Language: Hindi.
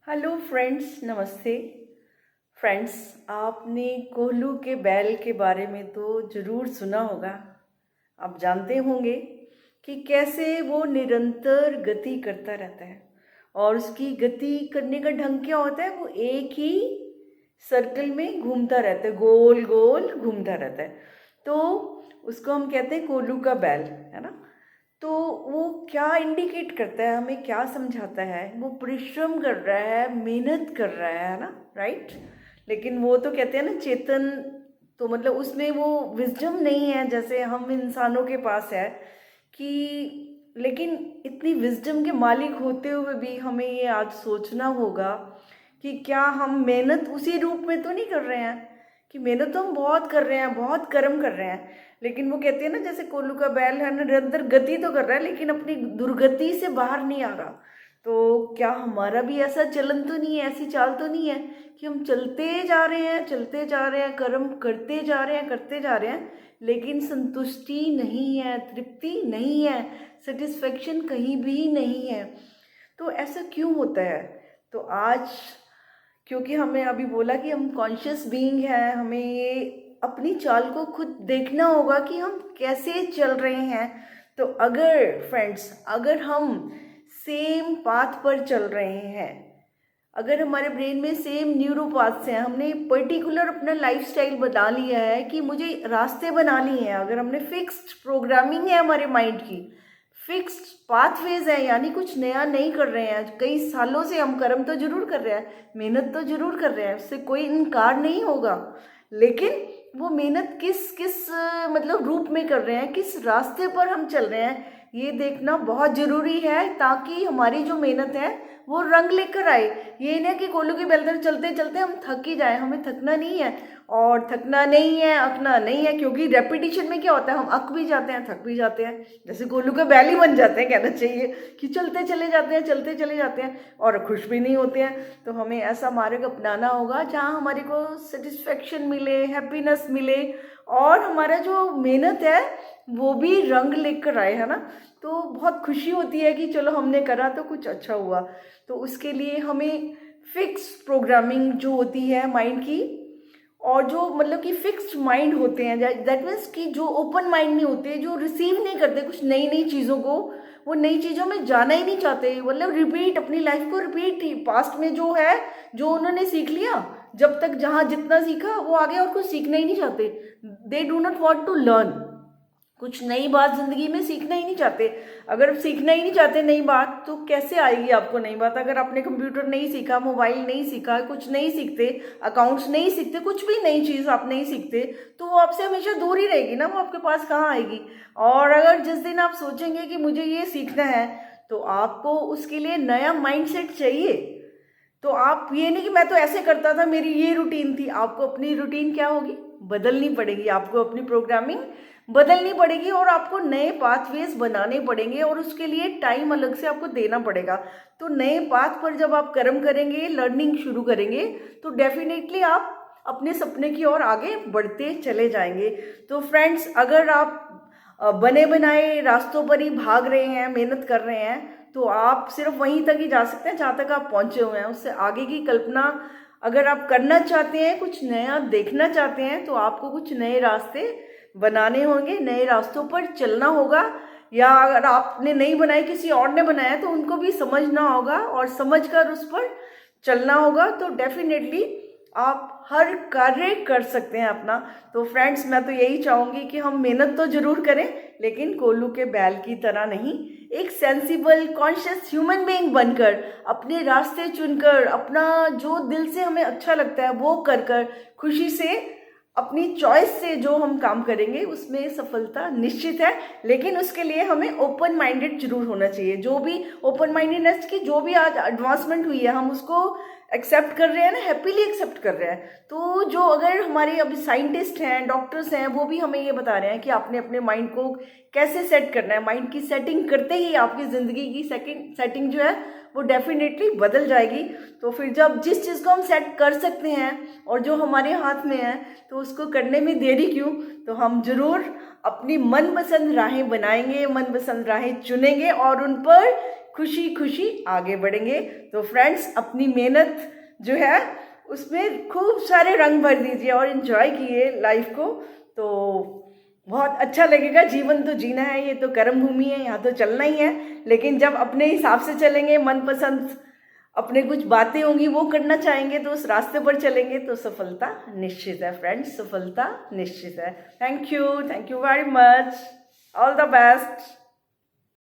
हेलो फ्रेंड्स, नमस्ते। फ्रेंड्स, आपने कोल्लू के बैल के बारे में तो ज़रूर सुना होगा। आप जानते होंगे कि कैसे वो निरंतर गति करता रहता है और उसकी गति करने का ढंग क्या होता है। वो एक ही सर्कल में घूमता रहता है, गोल गोल घूमता रहता है। तो उसको हम कहते हैं कोल्लू का बैल, है ना। तो वो क्या इंडिकेट करता है, हमें क्या समझाता है? वो परिश्रम कर रहा है, मेहनत कर रहा है ना, राइट। लेकिन वो तो कहते हैं ना चेतन, तो मतलब उसमें वो विजडम नहीं है जैसे हम इंसानों के पास है कि। लेकिन इतनी विजडम के मालिक होते हुए भी हमें ये आज सोचना होगा कि क्या हम मेहनत उसी रूप में तो नहीं कर रहे हैं। कि मेहनत तो हम बहुत कर रहे हैं, बहुत कर्म कर रहे हैं, लेकिन वो कहते हैं ना जैसे कोल्लू का बैल है ना, निरंतर गति तो कर रहा है लेकिन अपनी दुर्गति से बाहर नहीं आ रहा। तो क्या हमारा भी ऐसा चलन तो नहीं है, ऐसी चाल तो नहीं है कि हम चलते जा रहे हैं, चलते जा रहे हैं, कर्म करते जा रहे हैं, करते जा रहे हैं, लेकिन संतुष्टि नहीं है, तृप्ति नहीं है, सेटिस्फेक्शन कहीं भी नहीं है। तो ऐसा क्यों होता है? तो आज, क्योंकि हमें अभी बोला कि हम कॉन्शियस बीइंग है, हमें ये अपनी चाल को खुद देखना होगा कि हम कैसे चल रहे हैं। तो अगर फ्रेंड्स, अगर हम सेम पाथ पर चल रहे हैं, अगर हमारे ब्रेन में सेम न्यूरोपाथ्स हैं, हमने पर्टिकुलर अपना लाइफस्टाइल बना लिया है कि मुझे रास्ते बना लिए हैं, अगर हमने फिक्स्ड प्रोग्रामिंग है हमारे माइंड की, फिक्स्ड पाथवेज है, यानी कुछ नया नहीं कर रहे हैं, कई सालों से हम कर्म तो जरूर कर रहे हैं, मेहनत तो जरूर कर रहे हैं, उससे कोई इनकार नहीं होगा। लेकिन वो मेहनत किस किस मतलब रूप में कर रहे हैं, किस रास्ते पर हम चल रहे हैं, ये देखना बहुत जरूरी है, ताकि हमारी जो मेहनत है वो रंग लेकर आए। ये नहीं कि कोल्लू की बेलदर चलते चलते हम थक ही जाए, हमें थकना नहीं है। और थकना नहीं है, अकना नहीं है, क्योंकि रेपिटेशन में क्या होता है, हम अक भी जाते हैं, थक भी जाते हैं, जैसे कोल्लू के बैल ही बन जाते हैं, कहना चाहिए कि चलते चले जाते हैं, चलते चले जाते हैं और खुश भी नहीं होते हैं। तो हमें ऐसा मार्ग अपनाना होगा जहाँ हमारे को सेटिस्फेक्शन मिले, हैप्पीनेस मिले, और हमारा जो मेहनत है वो भी रंग लेकर आए, है ना। तो बहुत खुशी होती है कि चलो हमने करा तो कुछ अच्छा हुआ। तो उसके लिए हमें फिक्स प्रोग्रामिंग जो होती है माइंड की, और जो मतलब कि फिक्स्ड माइंड होते हैं, दैट मीन्स कि जो ओपन माइंड नहीं होते, जो रिसीव नहीं करते कुछ नई नई चीज़ों को, वो नई चीज़ों में जाना ही नहीं चाहते, मतलब रिपीट, अपनी लाइफ को रिपीट ही, पास्ट में जो है, जो उन्होंने सीख लिया, जब तक जहाँ जितना सीखा वो आगे और कुछ सीखना ही नहीं चाहते। They do not want to learn, कुछ नई बात जिंदगी में सीखना ही नहीं चाहते। अगर आप सीखना ही नहीं चाहते नई बात, तो कैसे आएगी आपको नई बात? अगर आपने कंप्यूटर नहीं सीखा, मोबाइल नहीं सीखा, कुछ नहीं सीखते, अकाउंट्स नहीं सीखते, कुछ भी नई चीज़ आप नहीं सीखते, तो वो आपसे हमेशा दूर ही रहेगी ना, वो आपके पास कहाँ आएगी। और अगर जिस दिन आप सोचेंगे कि मुझे ये सीखना है, तो आपको उसके लिए नया माइंडसेट चाहिए। तो आप ये नहीं कि मैं तो ऐसे करता था, मेरी ये रूटीन थी, आपको अपनी रूटीन क्या होगी, बदलनी पड़ेगी, आपको अपनी प्रोग्रामिंग बदलनी पड़ेगी, और आपको नए पाथवेज बनाने पड़ेंगे, और उसके लिए टाइम अलग से आपको देना पड़ेगा। तो नए पाथ पर जब आप कर्म करेंगे, लर्निंग शुरू करेंगे, तो डेफिनेटली आप अपने सपने की ओर आगे बढ़ते चले जाएंगे। तो फ्रेंड्स, अगर आप बने बनाए रास्तों पर ही भाग रहे हैं, मेहनत कर रहे हैं, तो आप सिर्फ वहीं तक ही जा सकते हैं जहाँ तक आप पहुँचे हुए हैं। उससे आगे की कल्पना अगर आप करना चाहते हैं, कुछ नया देखना चाहते हैं, तो आपको कुछ नए रास्ते बनाने होंगे, नए रास्तों पर चलना होगा। या अगर आपने नहीं बनाए, किसी और ने बनाया, तो उनको भी समझना होगा और समझकर उस पर चलना होगा। तो डेफिनेटली आप हर कार्य कर सकते हैं अपना। तो फ्रेंड्स, मैं तो यही चाहूँगी कि हम मेहनत तो जरूर करें, लेकिन कोल्लू के बैल की तरह नहीं, एक सेंसिबल कॉन्शियस ह्यूमन बीइंग बनकर, अपने रास्ते चुनकर, अपना जो दिल से हमें अच्छा लगता है वो कर कर, खुशी से, अपनी चॉइस से जो हम काम करेंगे उसमें सफलता निश्चित है। लेकिन उसके लिए हमें ओपन माइंडेड जरूर होना चाहिए। जो भी ओपन माइंडेडनेस की जो भी आज एडवांसमेंट हुई है, हम उसको एक्सेप्ट कर रहे हैं ना, हैप्पीली एक्सेप्ट कर रहे हैं। तो जो अगर हमारे अभी साइंटिस्ट हैं, डॉक्टर्स हैं, वो भी हमें ये बता रहे हैं कि आपने अपने माइंड को कैसे सेट करना है। माइंड की सेटिंग करते ही आपकी ज़िंदगी की सेटिंग जो है वो डेफिनेटली बदल जाएगी। तो फिर जब जिस चीज़ को हम सेट कर सकते हैं और जो हमारे हाथ में है, तो उसको करने में देरी क्यों। तो हम जरूर अपनी मनपसंद राहें बनाएंगे, मनपसंद राहें चुनेंगे और उन पर खुशी खुशी आगे बढ़ेंगे। तो फ्रेंड्स, अपनी मेहनत जो है उसमें खूब सारे रंग भर दीजिए और इन्जॉय कीजिए लाइफ को। तो बहुत अच्छा लगेगा। जीवन तो जीना है, ये तो कर्म भूमि है, यहाँ तो चलना ही है। लेकिन जब अपने हिसाब से चलेंगे, मनपसंद अपने कुछ बातें होंगी वो करना चाहेंगे, तो उस रास्ते पर चलेंगे तो सफलता निश्चित है फ्रेंड्स, सफलता निश्चित है। Thank you very much, all the best.